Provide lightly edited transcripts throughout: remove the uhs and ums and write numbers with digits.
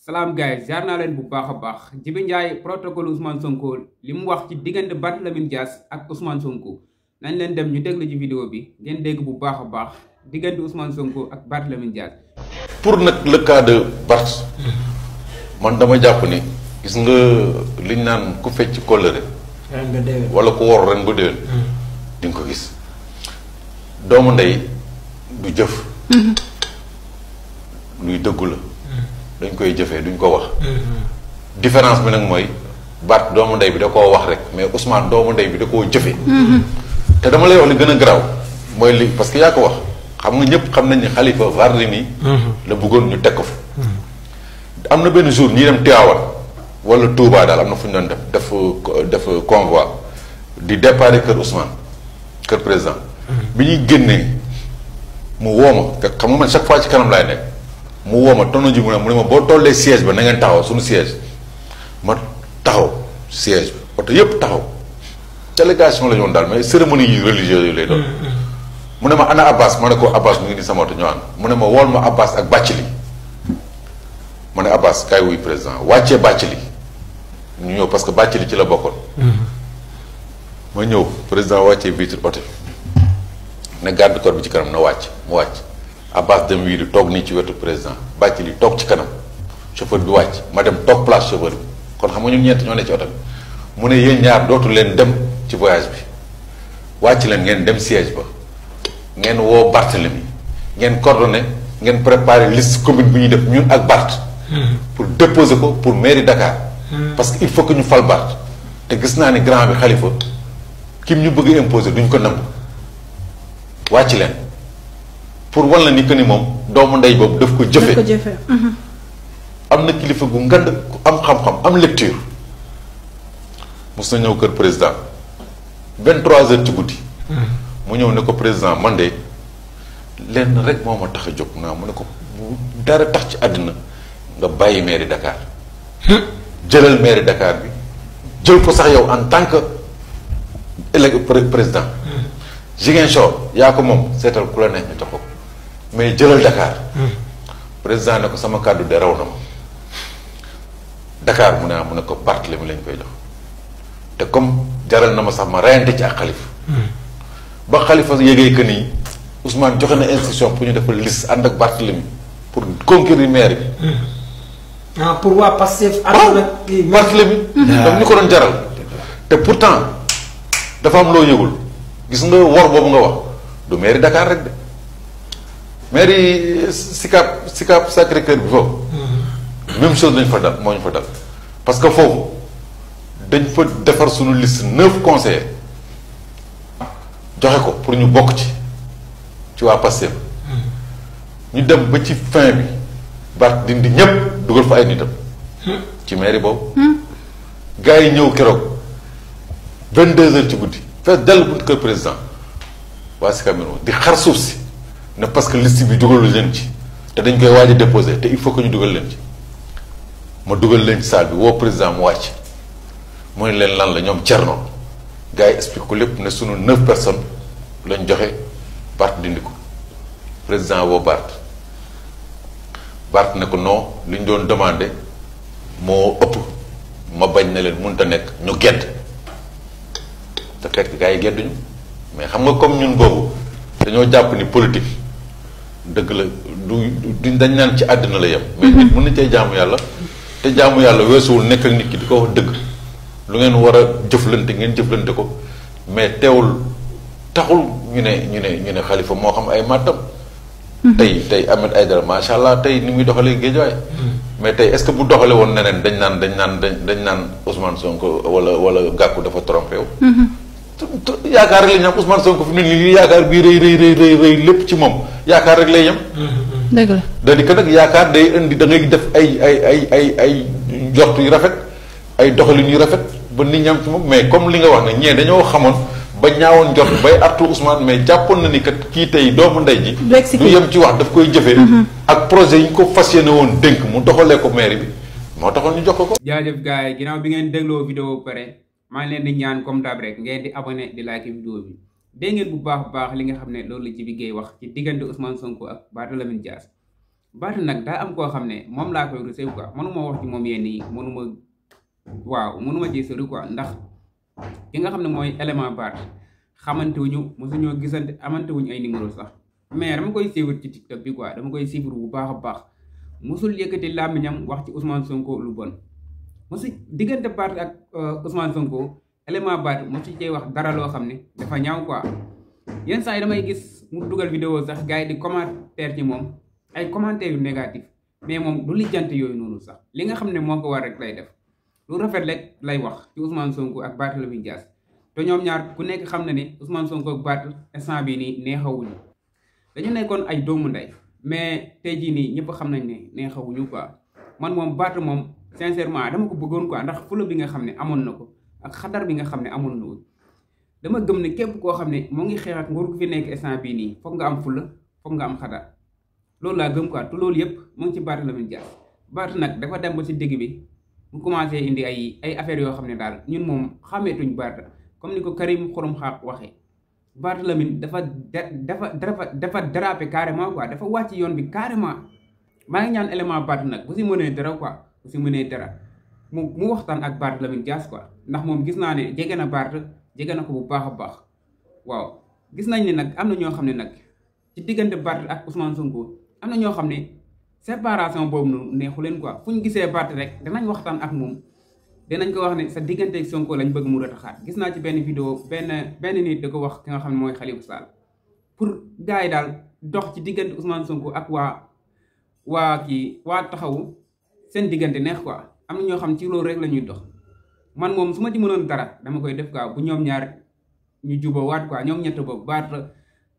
salaam guys jaar naa leen bu baax a baax Jibi Ndiaye protocole Ousmane Sonko li mu wax ci diggante Barthélémy Dias ak Ousmane Sonko nañ leen dem ñu déglu ci vidéo bi ngeen dégg bu baax a baax diggante Ousmane Sonko ak Barthélémy Dias. pour nag le cas de Bart man dama jàpp ni gis nga liñ naan ku fecc kóllëre wala ku wor ren ba déwén di nga ko gis doomu ndey du jëf luy dëggu la dañ koy jëfee duñ ko wax différence bi nag mooy Bart doomu ndey bi da koo wax rek mais Ousmane doomu ndey bi da koo jëfee te dama lay wax li gën a garaaw mooy li parce que yaa ko wax xam nga ñëpp xam nañ ni Khalifa Barthélémy la bëggoon ñu teg ko fa am na benn jour ñi dem Tivaouane wala Touba daal am na fu ñu doon def convoi di déparé kër Ousmane kër président bi ñuy génnee mu wooma te xam nga man chaque fois ci kanam laay nekk mu wooma tono ji mu ne ma boo tollee siège ba na ngeen taxaw suñu siège ma taxaw siège bi oto yëpp taxaw délégation la ñu woon daal mais cérémonie yi religieuse yooyu lay doon mu ne ma ana Abbas ma ne ko Abbas mu ngi ni sama oto ñoo ànd mu ne ma wool ma Abbas ak Bathily ma ne Abbas kaay wuy président wàccee Bathily ñu ñëw parce que Bathily ci la bokkoon ma ñëw président wàccee vitre oto ne garde corps bi ci kanam na wàcc mu wàcc Abbas dem wii di toog nii ci wetu président Bathily toog ci kanam chauffeur bi wàcc ma dem toog place chauffeur bi kon xam nga ñun ñeent ñoo ne ci oto bi mu ne yéen ñaar dootu leen dem ci voyage bi wàcc leen ngeen dem siège ba ngeen woo Barthélémy ngeen coordonné ngeen préparé liste commune bi ñuy def ñun ak Bart pour déposer ko pour mairie Dakar parce que il faut que ñu fal Bart te gis naa ni grand bi Khalifa kim ñu bëgg imposer duñ ko nangu wàcc leen pour wan la ni que ni moom doomu ndey boobu daf ko jëfee am na kilifa gu ngand ku am xam-xam am lecture mos na ñëw kër président 23 heures ci guddi mu ñëw ne ko président man de lenn rek moo ma tax a jóg naa mu ne ko bu dara tax ci àddina nga bàyyi mairie Dakar jëlal mairie Dakar bi jël ko sax yow en tant que président Ziguinchor yaa ko moom seetal ku la neex ñu tax ko mais jëlal Dakar président ne ko sama kàddu de raw na ma Dakar mu ne ko Barthélémy lañ koy jox te comme jaral na ma sax ma reyante ci ak Khalifa ba Khalifa yégee que nii Ousmane joxe na instruction pour ñu defal liste ànd ak Barthélémy pour conquérir maire bi pour waa Pastef Barthélémy daf ñu ko doon jaral te pourtant dafa am loo yëgul gis nga wor boobu nga wax du mairie Dakar rek de mairie Sicap Sacré-Cœur bi foofu même chose lañ fa dal moo ñu fa dal parce que foofu dañ fa defar suñu liste 9 conseillers joxe ko pour ñu bokk ci waa Pastef ñu dem ba ci fin bi Bart dindi ñépp dugal fa ay nitam ci mairie boobu gars yi ñëw keroog 22 heures ci guddi fees dell buntu kër président waa Sicap Mbao di xar suuf si ne parce que liste bi dugalul leen ci te dañ koy waaj a déposé te il faut que ñu dugal leen ci ma dugal leen ci salle bi woo président mu wàcc mu ne leen lan la ñoom Thierno gars yi explique ko lépp ne sunu 9 personnes lañ joxe Bart dindi ko président woo Bart ne ko non li ñu doon demandé moo ëpp ma bañ na leen mënut a nekk ñu gedd te fekk gars yi gedduñu mais xam nga comme ñun boobu dañoo jàpp ni politique dëgg la du dañ naan ci àddina la yem mais nit mën na cee jaamu yàlla te jaamu yàlla weesuwul nekk ak nit ki di ko wax dëgg lu ngeen war a jëflante ngeen jëflante ko mais teewul taxul ñu ne Khalifa moo xam ay màttam tey Ahmed Aïdara macha allah tey ni muy doxalee Guédiawaye mais tey est-ce que bu doxale woon neneen dañ naan Ousmane Sonko wala Gakou dafa trompé wu yaakaar rek la ñu am Ousmane Sonko fi mu ne nii yaakaar bii rëy lépp ci moom yaakaar rek lay yem dëgg la da di que nag yaakaar day indi da ngay def ay njort yu rafet ay doxalin yu rafet ba nit ñi am ci moom mais comme li nga wax ne ñee dañoo xamoon ba ñaawoon jot bay artu Ousmane mais jàppoon na ni kat kii tey doomu ndey ji du yem ci wax daf koy jëfee ak projet yi ñu ko fas yéene woon dénk mu doxalee ko mairie bi moo taxoon ñu jox ko jaajëf gars yi ginnaaw bi ngeen dégloo vidéo pare maa ngi leen di ñaan comme d'hab rek ngeen di abonné di like vidéo bi dégg ngeen bu baax li nga xam ne loolu la Jibi Gueye wax ci diggante Ousmane Sonko ak Barthélémy Dias Barth nag daa am koo xam ne moom laa koy rusé quoi mënuma wax ci moom yenn yi mënuma ci sori quoi ndax ki nga xam ne mooy élément Barth xamante wuñu mosuñoo gisante amante wuñu ay numéro sax mais dama koy suivre ci TikTok bi quoi dama koy suivre bu baax a baax mosul yëkkati làmmiñam wax ci Ousmane Sonko lu bon mosu diggante Barth ak Ousmane Sonko élément Barth mosu cee wax dara loo xam ne dafa ñaaw quoi yenn saa yi damay gis mu dugal vidéo sax gars yi di commentaire ci moom ay commentaires yu négatif mais moom du lijjante yooyu noonu sax li nga xam ne moo ko war rek lay def lu rafet rek lay wax ci Ousmane Sonko ak Barthélémy Dias te ñoom ñaar ku nekk xam na ne Ousmane Sonko ak Barth instant bii nii neexawuñu dañu nekkoon ay doomu ndey mais tey jii nii ñëpp xam nañ ne neexawuñu quoi man moom Barth moom sincèrement dama ko bëggoon quoi ndax fula bi nga xam ne amoon na ko ak xadar bi nga xam ne amoon na ko dama gëm ne képp koo xam ne moo ngi xeex ak nguur gu fi nekk instant bii nii foog nga am fula foog nga am xadar loolu laa gëm quoi te loolu yëpp mu ngi ci Barthélémy Dias Barth nag dafa dem ba ci digg bi mu commencé indi ay affaires yoo xam ne daal ñun moom xàmmeetuñ Barth comme ni ko Karim Xurum Xaq waxee Barthélémy dafa dérapé carrément quoi dafa wàcc yoon bi carrément maa ngi ñaan élément Barth nag bu si mënee dara quoi bu si mënee dara mu waxtaan ak Barthélémy Dias quoi ndax moom gis naa ne jege na Barth jege na ko bu baax a baax waaw gis nañ ne nag am na ñoo xam ne nag ci diggante Barth ak Ousmane Sonko am na ñoo xam ne séparation boobu noonu neexu leen quoi fu ñu gisee Barth rek danañ waxtaan ak moom dinañ ko wax ne sa diggante ak Sonko lañ bëgg mu rataxaat gis naa ci benn vidéo benn nit da ko wax ki nga xam ne mooy Khalifa Sall pour gars yi daal dox ci diggante Ousmane Sonko ak waa taxawu seen diggante neex quoi am na ñoo xam ci loolu rek la ñuy dox man moom su ma ci mënoon dara dama koy def quoi bu ñoom ñaar ñu juboo waat quoi ñoom ñett boobu Barth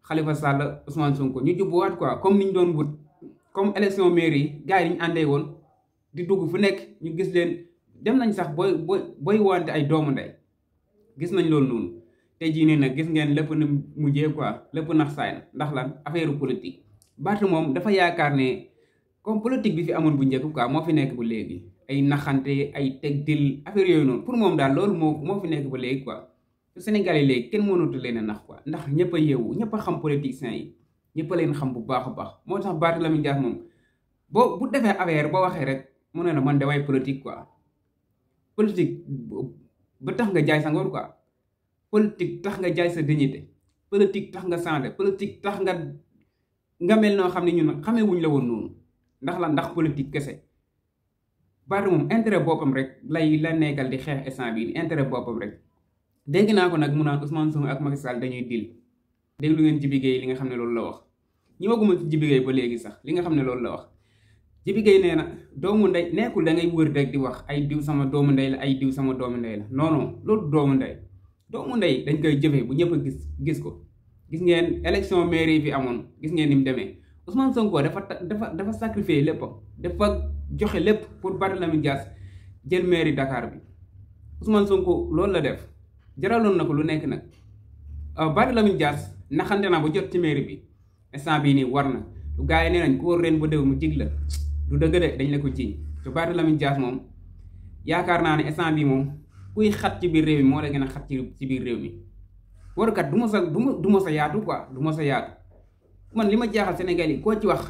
Khalifa Sall Ousmane Sonko ñu juboo waat quoi comme niñ doon wut comme élection mairie yi gars yi ñu àndee woon di dugg fu nekk ñu gis leen dem nañ sax booy wante ay doomu ndey gis nañ loolu noonu tey jii nii nag gis ngeen lépp na mujjee quoi lépp nax saay na ndax lan affaire politique Barth moom dafa yaakaar ne comme politique bi fi amoon bu njëkk quoi moo fi nekk bu léegi ay naxante ay teg dil affaire yooyu noonu pour moom daal loolu moo fi nekk ba léegi quoi Sénégal yi léegi kenn mënatu leen a nax quoi ndax ñëpp a yeewu ñëpp a xam politiciens yi ñëpp a leen xam bu baax a baax moo tax Barthélémy Dias moom bu defee affaire boo waxee rek mu ne la man damay politique quoi politique ba tax nga jaay sa ngor quoi politique tax nga jaay sa dignité politique tax nga changé politique tax nga mel noo xam ne ñun xamee wuñ la woon noonu ndax la ndax politique kese Barth moom intérêt boppam rek la nekkal di xeex instant bii intérêt boppam rek dégg naa ko nag mu naan Ousmane Sonko ak Macky Sall dañuy dil déglu ngeen Jibi Gueye li nga xam ne loolu la wax ñi waguma ci Jibi Gueye ba léegi sax li nga xam ne loolu la wax Jibi Gueye nee na doomu ndey nekkul da ngay wër rek di wax ay diw sama doomu ndey la ay diw sama doomu ndey la non loolu doomu ndey dañ koy jëfee bu ñëpp gis ko gis ngeen élection mairie yi fi amoon gis ngeen ni mu demee Ousmane Sonko dafa sacrifier léppam dafa joxe lépp pour Barthélémy Dias jël mairie Dakar bi Ousmane Sonko loolu la def jaraloon na ko lu nekk nag Barthélémy Dias naxante na ba jot ci mairie bi instant bii nii war na lu gars yi nee nañ ko ren ba déw mu jig la du dëgg de dañ la ko jiñ te Barthélémy Dias moom yaakaar naa ne instant bii moom kuy xat ci biir réew mi moo la gën a xat ci biir réew mi warkat du ma sa yaatu quoi du ma sa yaatu man li ma jaaxal Sénégal yi koo ci wax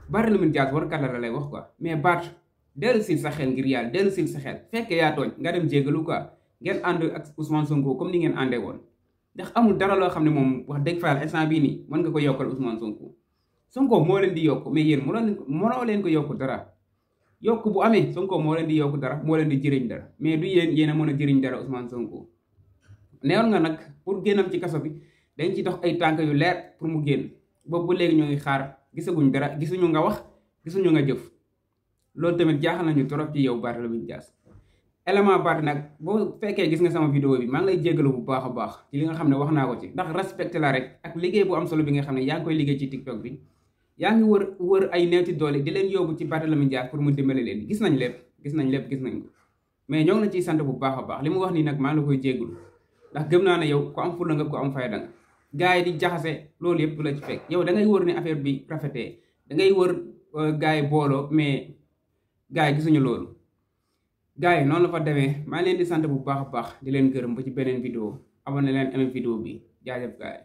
Barthélémy Dias warkat la lay wax quoi mais Barth dellu sil sa xel ngir yàlla dellu sil sa xel fekkee yaa tooñ nga dem jégalu quoi ngeen ànd ak Ousmane Sonko comme ni ngeen àndee woon ndax amul dara loo xam ne moom wax dëgg fa instant bii nii mën nga ko yokkal Ousmane Sonko moo leen di yokk mais yéen mënoo leen ko yokk dara yokk bu amee Sonko moo leen di yokk dara moo leen di jëriñ dara mais du yéen a mën a jëriñ dara Ousmane Sonko neewoon nga nag pour génnam ci kaso bi dañ ci dox ay tànk yu leer pour mu génn boobu ba léegi ñoo ngi xaar gisaguñ dara gisuñu nga wax gisuñu nga jëf loolu tamit jaaxal nañu trop ci yow Barthélémy Dias élément Barth nag boo fekkee gis nga sama vidéo bi maa ngi lay jéggalu bu baax a baax ci li nga xam ne wax naa ko ci ndax respecté la rek ak liggéey bu am solo bi nga xam ne yaa ngi koy liggéey ci TikTok bi yaa ngi wër ay neeti doole di leen yóbbu ci Barthélémy Dias pour mu dimbale leen gis nañ ko mais ñoo ngi la ciy sant bu baax a baax li mu wax nii nag maa ngi la koy jéggalu ndax gëm naa ne yow ku am fulla nga ku am fayda nga gars yi di jaxase loolu yëpp la ci fekk yow da ngay wër ne affaire bi rafetee da ngay wër gars yi booloo mais gars yi gisuñu loolu gars yi noonu la fa demee maa ngi leen di sant bu baax a baax di leen gërëm ba ci beneen vidéo abonné leen amee vidéo bi jaajëf gars yi